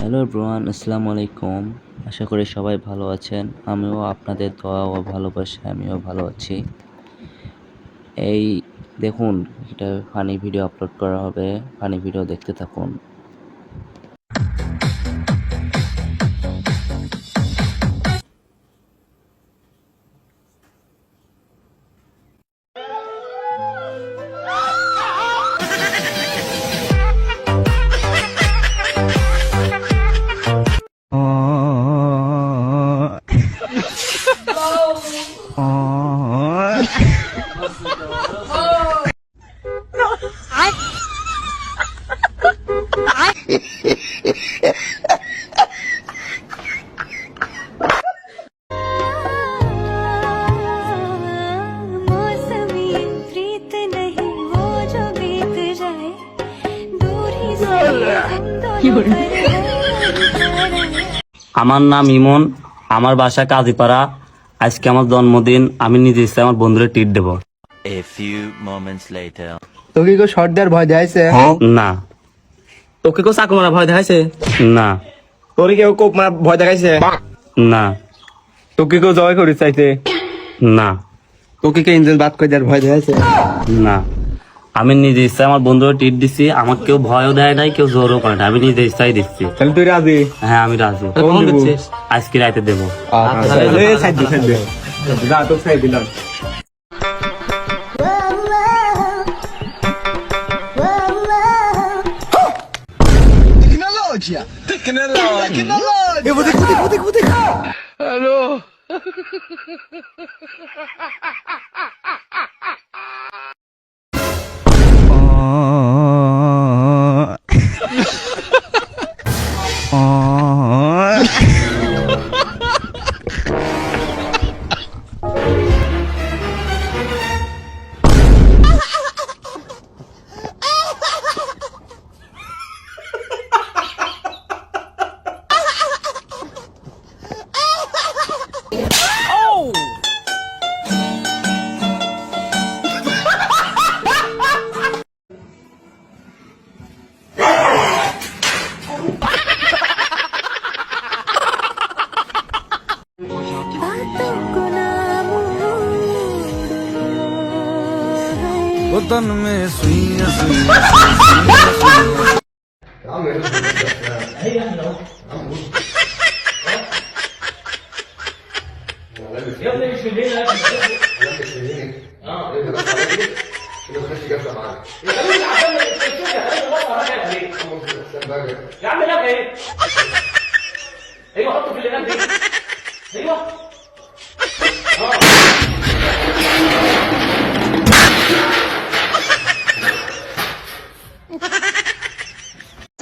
Hello everyone, আসসালামু আলাইকুম। আশা করি সবাই ভালো আছেন। আমিও আপনাদের দোয়া ও ভালোবাসায় আমিও ভালো আছি। এই দেখুন, এটা ফানি ভিডিও আপলোড করা হবে। ফানি ভিডিও দেখতে থাকুন। আমার নাম ইমন, আমার বাসা কাজীপাড়া। আজকে আমার জন্মদিন, আমি নিজে ইচ্ছা আমার বন্ধুরে ট্রিট দেবো। A few moments later. তোকে কেউ শর্ট দেওয়ার ভয় দেখাইছে? না। তোকে কেউ চাকু মারা ভয় দেখাইছে? না। তোর কেউ কোপ মারা ভয় দেখাইছে? না। তোকে কেউ জয় করে চাইছে? না। তোকে কেউ ইঞ্জেল বাদ করে দেওয়ার ভয় দেখাইছে? না। আমি নিজে ইচ্ছা আমার বন্ধুরে ট্রিট দিচ্ছি। আমাকে কেউ ভয়ও দেয় নাই, কেউ জোরও করে না। আমি নিজে ইচ্ছাই দিচ্ছি। তাহলে তুই রাজি? হ্যাঁ, আমি রাজি। কখন দিচ্ছিস? আজকে রাতে দেবো। যা তো খাই দিলাম। तन में सुइयां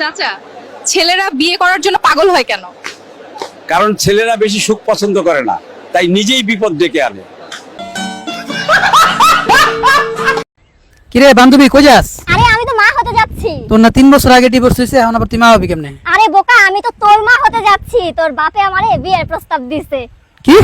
চাচা, ছেলেরা বিয়ে করার জন্য পাগল হয় কেন? কারণ ছেলেরা বেশি সুখ পছন্দ করে না, তাই নিজেই বিপদ ডেকে আনে। কিরে বান্ধবী, কই যাস? আরে আমি তো মা হতে যাচ্ছি। তোর না 3 বছর আগে ডিভোর্স হইছে, এখন আবার তুই মা হবি কেমনে? আরে বোকা, আমি তো তোর মা হতে যাচ্ছি। তোর বাপে আমারে বিয়ের প্রস্তাব দিছে। কি?